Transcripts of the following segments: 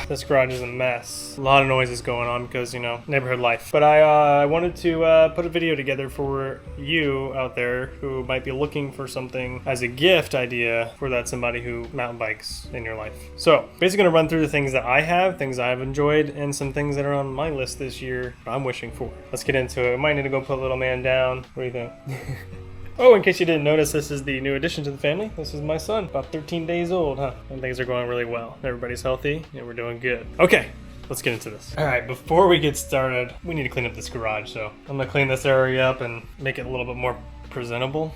This garage is a mess. A lot of noise is going on because, you know, neighborhood life. But I wanted to put a video together for you out there who might be looking for something as a gift idea for that somebody who mountain bikes in your life. So basically gonna run through the things that I have, things I've enjoyed, and some things that are on my list this year I'm wishing for. Let's get into it. I might need to go put little man down. What do you think? Oh, in case you didn't notice, this is the new addition to the family. This is my son, about 13 days old, huh? And things are going really well. Everybody's healthy, and we're doing good. Okay, let's get into this. All right, before we get started, we need to clean up this garage. So I'm gonna clean this area up and make it a little bit more presentable.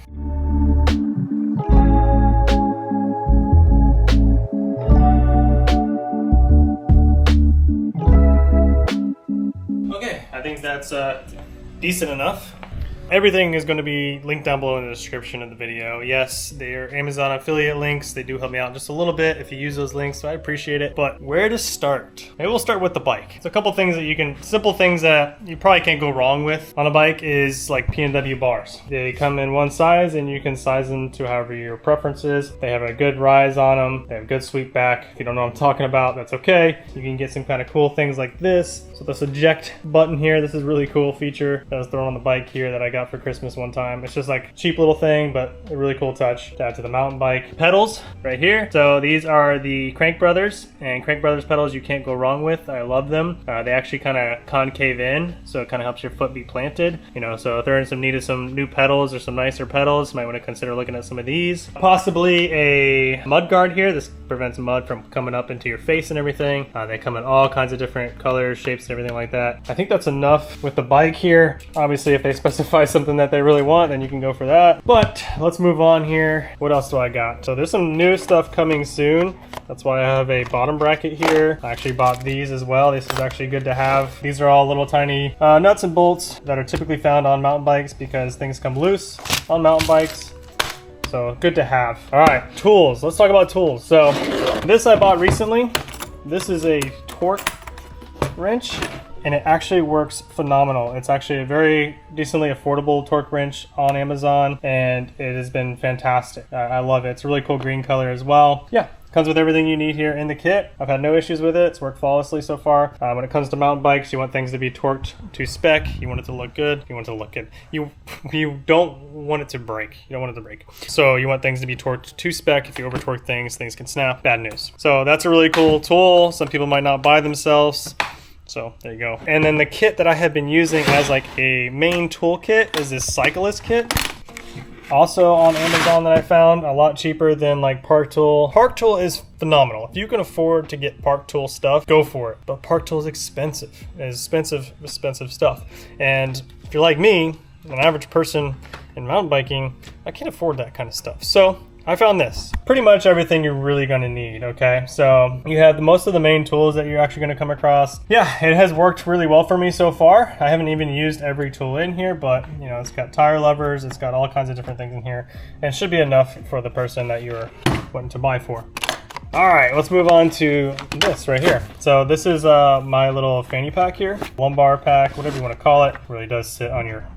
Okay, I think that's decent enough. Everything is going to be linked down below in the description of the video. Yes, they're Amazon affiliate links. They do help me out just a little bit if you use those links, so I appreciate it. But where to start? Maybe we'll start with the bike. So a couple things that you can, simple things that you probably can't go wrong with on a bike is like P&W bars. They come in one size and you can size them to however your preference is. They have a good rise on them. They have good sweep back. If you don't know what I'm talking about, that's okay. You can get some kind of cool things like this. So this eject button here, this is a really cool feature that was thrown on the bike here that I got for Christmas one time. It's just like a cheap little thing, but a really cool touch to add to the mountain bike. Pedals right here. So these are the Crank Brothers, and Crank Brothers pedals you can't go wrong with. I love them. They actually kind of concave in, so it kind of helps your foot be planted. You know, so if they're in some new pedals or some nicer pedals, you might want to consider looking at some of these. Possibly a mud guard here. This prevents mud from coming up into your face and everything. They come in all kinds of different colors, shapes, and everything like that. I think that's enough with the bike here. Obviously, if they specify something that they really want, then you can go for that. But let's move on here. What else do I got? So there's some new stuff coming soon. That's why I have a bottom bracket here. I actually bought these as well. This is actually good to have. These are all little tiny nuts and bolts that are typically found on mountain bikes because things come loose on mountain bikes. So good to have. All right, tools. Let's talk about tools. So this I bought recently. This is a torque wrench, and it actually works phenomenal. It's actually a very decently affordable torque wrench on Amazon, and it has been fantastic. I love it. It's a really cool green color as well. Yeah, comes with everything you need here in the kit. I've had no issues with it. It's worked flawlessly so far. When it comes to mountain bikes, you want things to be torqued to spec. You want it to look good. You want it to look good. You don't want it to break. You don't want it to break. So you want things to be torqued to spec. If you over torque things can snap. Bad news. So that's a really cool tool. Some people might not buy themselves. So there you go. And then the kit that I have been using as like a main tool kit is this cyclist kit. Also on Amazon that I found, a lot cheaper than like Park Tool. Park Tool is phenomenal. If you can afford to get Park Tool stuff, go for it. But Park Tool is expensive. It's expensive stuff. And if you're like me, an average person in mountain biking, I can't afford that kind of stuff. So I found this. Pretty much everything you're really going to need, okay? So you have most of the main tools that you're actually going to come across. Yeah, it has worked really well for me so far. I haven't even used every tool in here, but you know, it's got tire levers, it's got all kinds of different things in here, and it should be enough for the person that you're wanting to buy for. All right, let's move on to this right here. So this is my little fanny pack here, lumbar pack, whatever you want to call it. It really does sit on your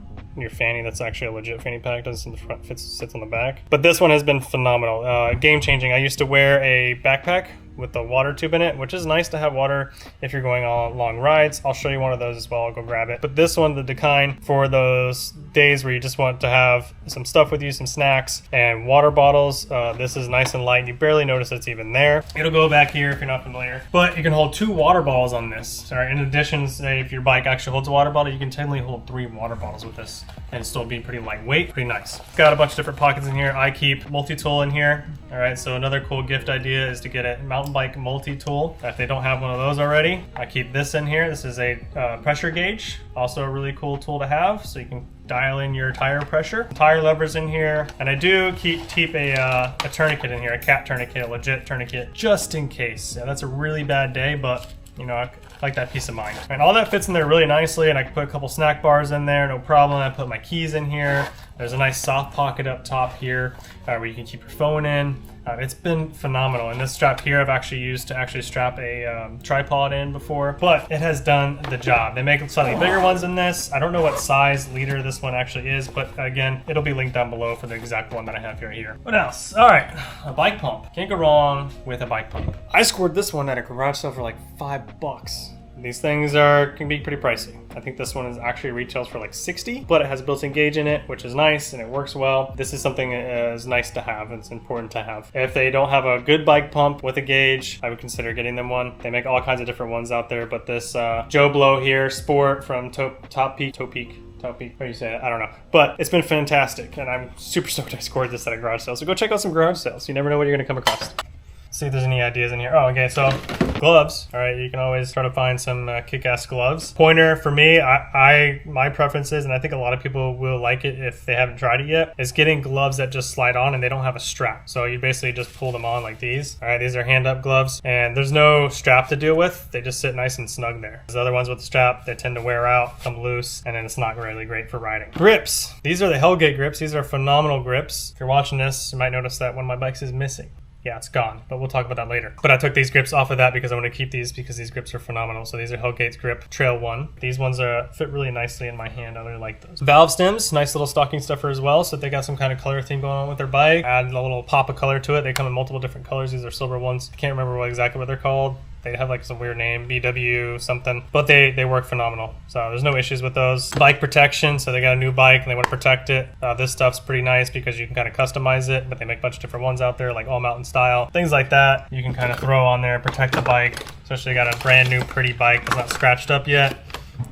fanny. That's actually a legit fanny pack. Doesn't sit in the front, sits on the back. But this one has been phenomenal. Game changing. I used to wear a backpack with the water tube in it, which is nice to have water if you're going on long rides. I'll show you one of those as well. I'll go grab it. But this one, the Decline, for those days where you just want to have some stuff with you, some snacks and water bottles. This is nice and light. You barely notice it's even there. It'll go back here if you're not familiar. But you can hold 2 water bottles on this. Sorry, in addition, say if your bike actually holds a water bottle, you can technically hold 3 water bottles with this and still be pretty lightweight. Pretty nice. Got a bunch of different pockets in here. I keep multi-tool in here. All right, so another cool gift idea is to get a mountain bike multi-tool. If they don't have one of those already, I keep this in here. This is a pressure gauge, also a really cool tool to have, so you can dial in your tire pressure. Tire levers in here, and I do keep a tourniquet in here, a cat tourniquet, a legit tourniquet, just in case. Yeah, that's a really bad day, but you know, I like that peace of mind. And all that fits in there really nicely, and I can put a couple snack bars in there, no problem. I put my keys in here. There's a nice soft pocket up top here where you can keep your phone in. It's been phenomenal, and this strap here I've actually used to actually strap a tripod in before, but it has done the job. They make slightly bigger ones than this. I don't know what size liter this one actually is, but again, it'll be linked down below for the exact one that I have here. What else? All right, a bike pump. Can't go wrong with a bike pump. I scored this one at a garage sale for like $5. These things can be pretty pricey. I think this one is actually retails for like 60, but it has a built-in gauge in it, which is nice and it works well. This is something that is nice to have. It's important to have. If they don't have a good bike pump with a gauge, I would consider getting them one. They make all kinds of different ones out there, but this Joe Blow here, Sport from Top Peak, how do you say it? I don't know. But it's been fantastic, and I'm super stoked I scored this at a garage sale. So go check out some garage sales. You never know what you're gonna come across. See if there's any ideas in here. Oh, okay, so gloves. All right, you can always try to find some kick-ass gloves. Pointer, for me, my preference is, and I think a lot of people will like it if they haven't tried it yet, is getting gloves that just slide on and they don't have a strap. So you basically just pull them on like these. All right, these are hand-up gloves, and there's no strap to deal with. They just sit nice and snug there. The other ones with the strap, they tend to wear out, come loose, and then it's not really great for riding. Grips. These are the Hellgate grips. These are phenomenal grips. If you're watching this, you might notice that one of my bikes is missing. Yeah, it's gone, but we'll talk about that later. But I took these grips off of that because I want to keep these because these grips are phenomenal. So these are Hellgate's Grip Trail 1. These ones fit really nicely in my hand. I really like those. Valve stems, nice little stocking stuffer as well. So if they got some kind of color theme going on with their bike, add a little pop of color to it. They come in multiple different colors. These are silver ones. I can't remember exactly what they're called. They have like some weird name, BW something, but they work phenomenal. So there's no issues with those. Bike protection, so they got a new bike and they want to protect it. This stuff's pretty nice because you can kind of customize it, but they make a bunch of different ones out there, like all mountain style. Things like that you can kind of throw on there, protect the bike, especially you got a brand new pretty bike that's not scratched up yet.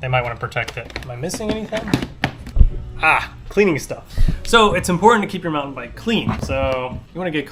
They might want to protect it. Am I missing anything? Cleaning stuff. So it's important to keep your mountain bike clean. So you want to get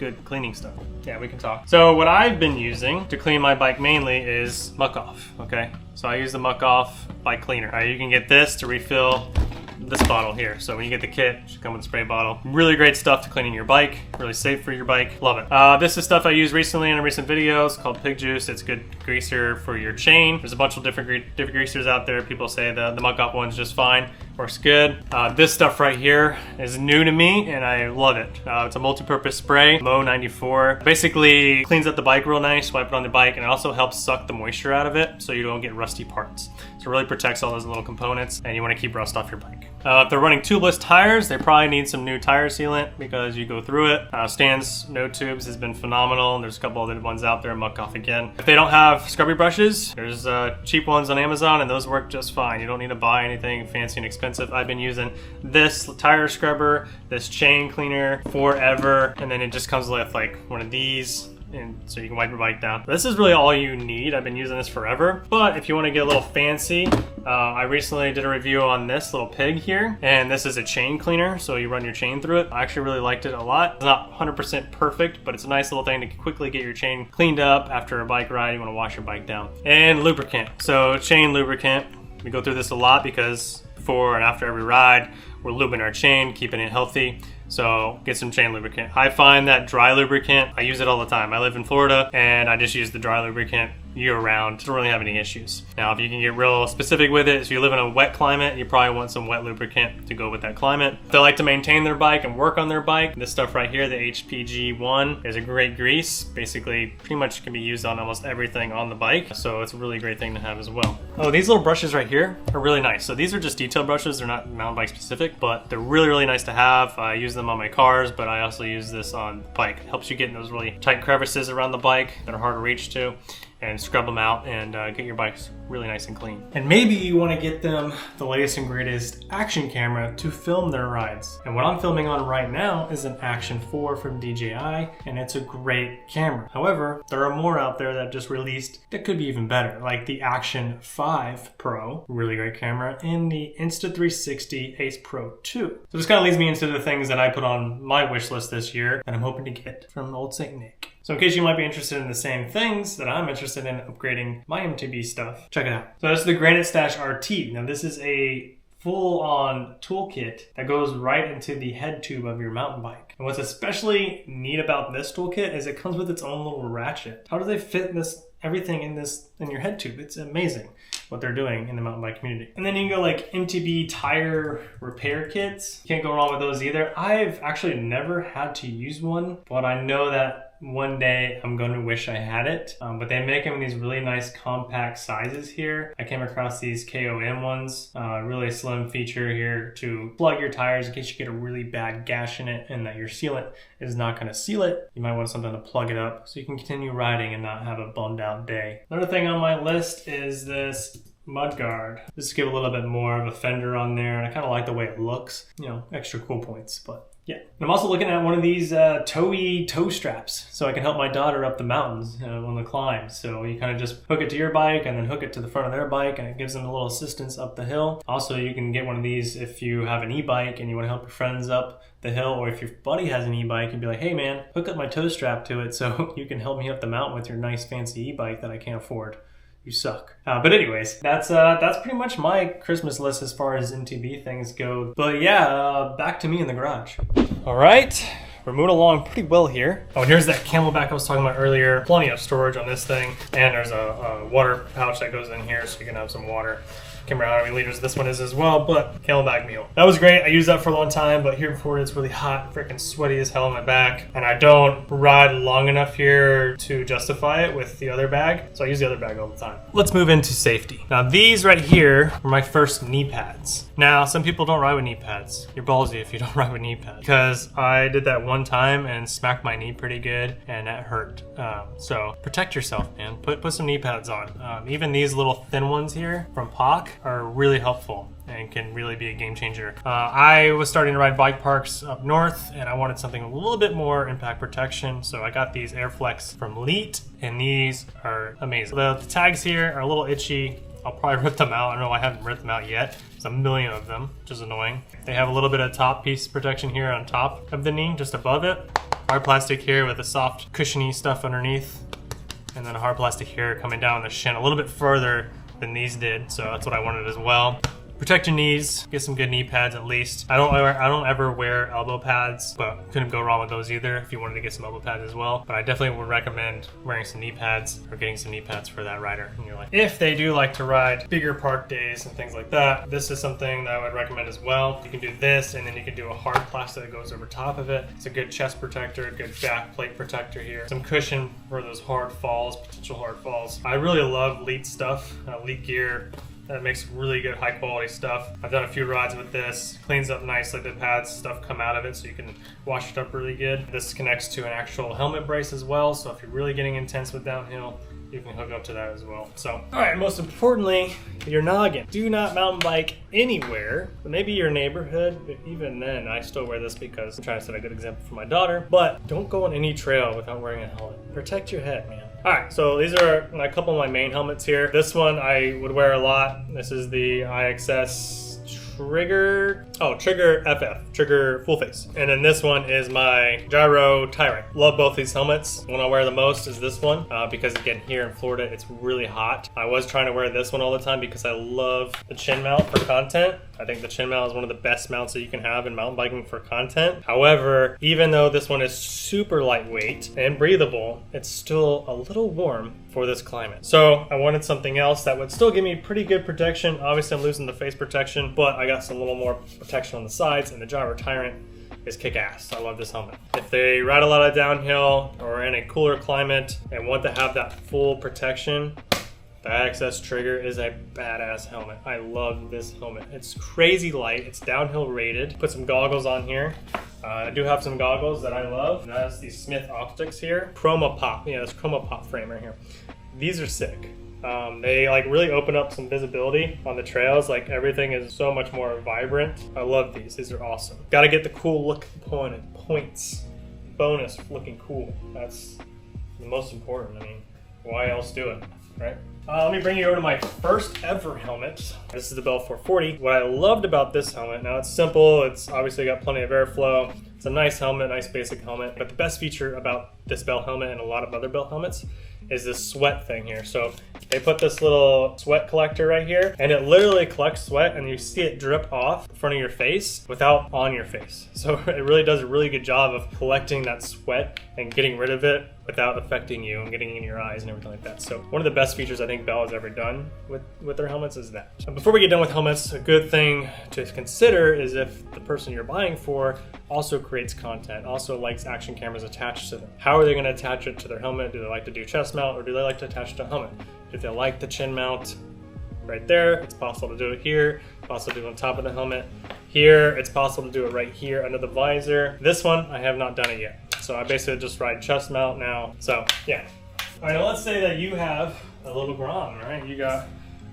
good cleaning stuff. Yeah, we can talk. So what I've been using to clean my bike mainly is Muck Off, okay? So I use the Muck Off bike cleaner. You can get this to refill this bottle here. So when you get the kit, it should come with a spray bottle. Really great stuff to cleaning your bike. Really safe for your bike. Love it. This is stuff I used recently in a recent video. It's called Pig Juice. It's good greaser for your chain. There's a bunch of different greasers out there. People say the Muck Off one's just fine. Works good. This stuff right here is new to me and I love it. It's a multi-purpose spray, Mo 94. Basically cleans up the bike real nice, wipe it on the bike, and it also helps suck the moisture out of it so you don't get rusty parts. So it really protects all those little components and you want to keep rust off your bike. If they're running tubeless tires, they probably need some new tire sealant because you go through it. Stan's No Tubes has been phenomenal. There's a couple other ones out there, Muck Off again. If they don't have scrubby brushes, there's cheap ones on Amazon and those work just fine. You don't need to buy anything fancy and expensive. I've been using this tire scrubber, this chain cleaner forever, and then it just comes with like one of these, and so you can wipe your bike down. This is really all you need. I've been using this forever, but if you want to get a little fancy, I recently did a review on this little pig here, and this is a chain cleaner, so you run your chain through it. I actually really liked it a lot. It's not 100% perfect, but it's a nice little thing to quickly get your chain cleaned up after a bike ride. You want to wash your bike down. And lubricant. So chain lubricant, we go through this a lot because before and after every ride, we're lubing our chain, keeping it healthy. So get some chain lubricant. I find that dry lubricant, I use it all the time. I live in Florida and I just use the dry lubricant year round. Don't really have any issues. Now, if you can get real specific with it, if you live in a wet climate, you probably want some wet lubricant to go with that climate. If they like to maintain their bike and work on their bike, this stuff right here, the HPG1, is a great grease. Basically, pretty much can be used on almost everything on the bike. So it's a really great thing to have as well. Oh, these little brushes right here are really nice. So these are just detail brushes. They're not mountain bike specific, but they're really, really nice to have. I use them on my cars, but I also use this on the bike. It helps you get in those really tight crevices around the bike that are hard to reach to, and scrub them out and get your bikes really nice and clean. And maybe you want to get them the latest and greatest action camera to film their rides. And what I'm filming on right now is an Action 4 from DJI, and it's a great camera. However, there are more out there that just released that could be even better, like the Action 5 Pro, really great camera, and the Insta360 Ace Pro 2. So this kind of leads me into the things that I put on my wish list this year that I'm hoping to get from old Saint Nick. So in case you might be interested in the same things that I'm interested in upgrading my MTB stuff, check it out. So this is the Granite Stash RT. Now this is a full-on toolkit that goes right into the head tube of your mountain bike. And what's especially neat about this toolkit is it comes with its own little ratchet. How do they fit everything in your head tube? It's amazing. what they're doing in the mountain bike community. And then you can go like MTB tire repair kits. Can't go wrong with those either. I've actually never had to use one, but I know that one day I'm going to wish I had it. But they make them in these really nice compact sizes here. I came across these KOM ones. Really slim feature here to plug your tires in case you get a really bad gash in it and that your sealant is not going to seal it. You might want something to plug it up so you can continue riding and not have a bummed out day. Another thing on my list is this mud guard. Just to give a little bit more of a fender on there, and I kind of like the way it looks. You know, extra cool points, but yeah. And I'm also looking at one of these towy toe straps so I can help my daughter up the mountains on the climb. So you kind of just hook it to your bike and then hook it to the front of their bike, and it gives them a little assistance up the hill. Also, you can get one of these if you have an e-bike and you want to help your friends up the hill, or if your buddy has an e-bike and be like, hey man, hook up my toe strap to it so you can help me up the mountain with your nice fancy e-bike that I can't afford. You suck. But anyways, that's pretty much my Christmas list as far as MTB things go. But yeah, back to me in the garage. All right, we're moving along pretty well here. Oh, and here's that Camelback I was talking about earlier. Plenty of storage on this thing. And there's a water pouch that goes in here so you can have some water. Can't remember how many liters this one is as well, but Camelback meal. That was great. I used that for a long time, but here before it's really hot, freaking sweaty as hell on my back, and I don't ride long enough here to justify it with the other bag, so I use the other bag all the time. Let's move into safety. Now these right here were my first knee pads. Now some people don't ride with knee pads. You're ballsy if you don't ride with knee pads, because I did that one time and smacked my knee pretty good, and that hurt. So protect yourself, man. Put some knee pads on. Even these little thin ones here from POC are really helpful and can really be a game changer. I was starting to ride bike parks up north, and I wanted something a little bit more impact protection, so I got these Airflex from Leet, and these are amazing. The tags here are a little itchy. I'll probably rip them out. I don't know, I haven't ripped them out yet. There's a million of them, which is annoying. They have a little bit of top piece protection here on top of the knee, just above it. Hard plastic here with a soft cushiony stuff underneath, and then a hard plastic here coming down the shin a little bit further than these did, so that's what I wanted as well. Protect your knees, get some good knee pads at least. I don't ever wear elbow pads, but couldn't go wrong with those either if you wanted to get some elbow pads as well. But I definitely would recommend wearing some knee pads or getting some knee pads for that rider in your life. If they do like to ride bigger park days and things like that, this is something that I would recommend as well. You can do this, and then you can do a hard plastic that goes over top of it. It's a good chest protector, good back plate protector here. Some cushion for those hard falls, potential hard falls. I really love Leet stuff, Leet gear. That makes really good high quality stuff. I've done a few rides with this. Cleans up nicely. The pads, stuff come out of it so you can wash it up really good. This connects to an actual helmet brace as well. So if you're really getting intense with downhill, you can hook up to that as well. So, all right, most importantly, your noggin. Do not mountain bike anywhere, maybe your neighborhood, but even then, I still wear this because I'm trying to set a good example for my daughter, but don't go on any trail without wearing a helmet. Protect your head, man. All right, so these are a couple of my main helmets here. This one I would wear a lot. This is the IXS Trigger FF, Trigger full face. And then this one is my Gyro Tyrant. Love both these helmets. The one I wear the most is this one because again, here in Florida, it's really hot. I was trying to wear this one all the time because I love the chin mount for content. I think the chin mount is one of the best mounts that you can have in mountain biking for content. However, even though this one is super lightweight and breathable, it's still a little warm for this climate. So I wanted something else that would still give me pretty good protection. Obviously I'm losing the face protection, but I got some little more protection on the sides, and the Gyro Tyrant is kick-ass. I love this helmet. If they ride a lot of downhill or in a cooler climate and want to have that full protection, the IXS Trigger is a badass helmet. I love this helmet. It's crazy light. It's downhill rated. Put some goggles on here. I do have some goggles that I love. And that's these Smith optics here. Chroma Pop. Yeah, this Chroma Pop frame right here. These are sick. They like really open up some visibility on the trails. Like everything is so much more vibrant. I love these. These are awesome. Got to get the cool look points. Bonus looking cool. That's the most important. I mean, why else do it, right? Let me bring you over to my first ever helmet. This is the Bell 440. What I loved about this helmet, now it's simple, it's obviously got plenty of airflow. It's a nice helmet, nice basic helmet. But the best feature about this Bell helmet and a lot of other Bell helmets is this sweat thing here. So they put this little sweat collector right here, and it literally collects sweat, and you see it drip off in front of your face without on your face. So it really does a really good job of collecting that sweat and getting rid of it without affecting you and getting in your eyes and everything like that. So one of the best features I think Bell has ever done with their helmets is that. And before we get done with helmets, a good thing to consider is if the person you're buying for also creates content, also likes action cameras attached to them. How are they going to attach it to their helmet? Do they like to do chest mount, or do they like to attach it to a helmet? If they like the chin mount right there, it's possible to do it here. It's possible to do it on top of the helmet. Here, it's possible to do it right here under the visor. This one, I have not done it yet. So I basically just ride chest mount now. So yeah. All right, now let's say that you have a little Grom, right? You got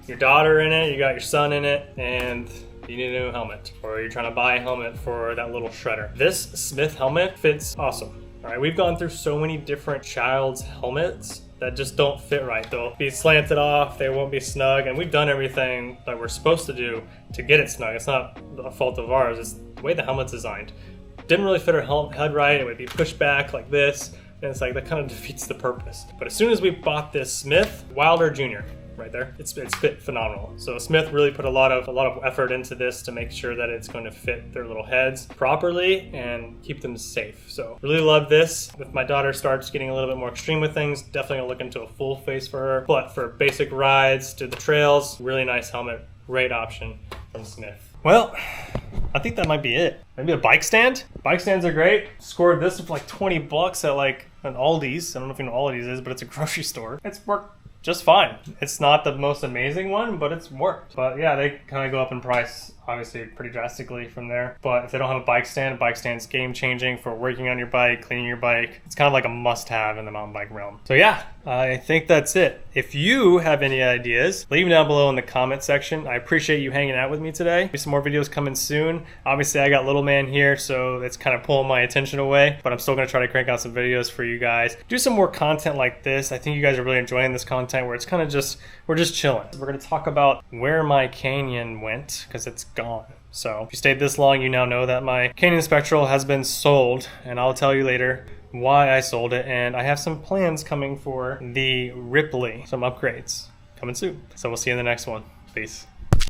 your daughter in it, you got your son in it, and you need a new helmet, or you're trying to buy a helmet for that little shredder. This Smith helmet fits awesome. All right, we've gone through so many different child's helmets that just don't fit right. They'll be slanted off, they won't be snug, and we've done everything that we're supposed to do to get it snug. It's not a fault of ours, it's the way the helmet's designed. Didn't really fit our head right, it would be pushed back like this, and it's like that kind of defeats the purpose. But as soon as we bought this Smith Wilder Jr., right there, it's fit phenomenal. So Smith really put a lot of effort into this to make sure that it's going to fit their little heads properly and keep them safe. So really love this. If my daughter starts getting a little bit more extreme with things, definitely gonna look into a full face for her. But for basic rides to the trails, really nice helmet, great option from Smith. Well, I think that might be it. Maybe a bike stand? Bike stands are great. Scored this for like 20 bucks at like an Aldi's. I don't know if you know what Aldi's is, but it's a grocery store. It's worked just fine. It's not the most amazing one, but it's worked. But yeah, they kind of go up in price, obviously pretty drastically from there. But if they don't have a bike stand's game changing for working on your bike, cleaning your bike. It's kind of like a must have in the mountain bike realm. So yeah, I think that's it. If you have any ideas, leave them down below in the comment section. I appreciate you hanging out with me today. Some more videos coming soon. Obviously I got little man here, so it's kind of pulling my attention away, but I'm still gonna try to crank out some videos for you guys. Do some more content like this. I think you guys are really enjoying this content where it's kind of just, we're just chilling. We're gonna talk about where my Canyon went, because it's gone. So if you stayed this long, you now know that my Canyon Spectral has been sold, and I'll tell you later why I sold it, and I have some plans coming for the Ripley, some upgrades coming soon. So we'll see you in the next one. Peace.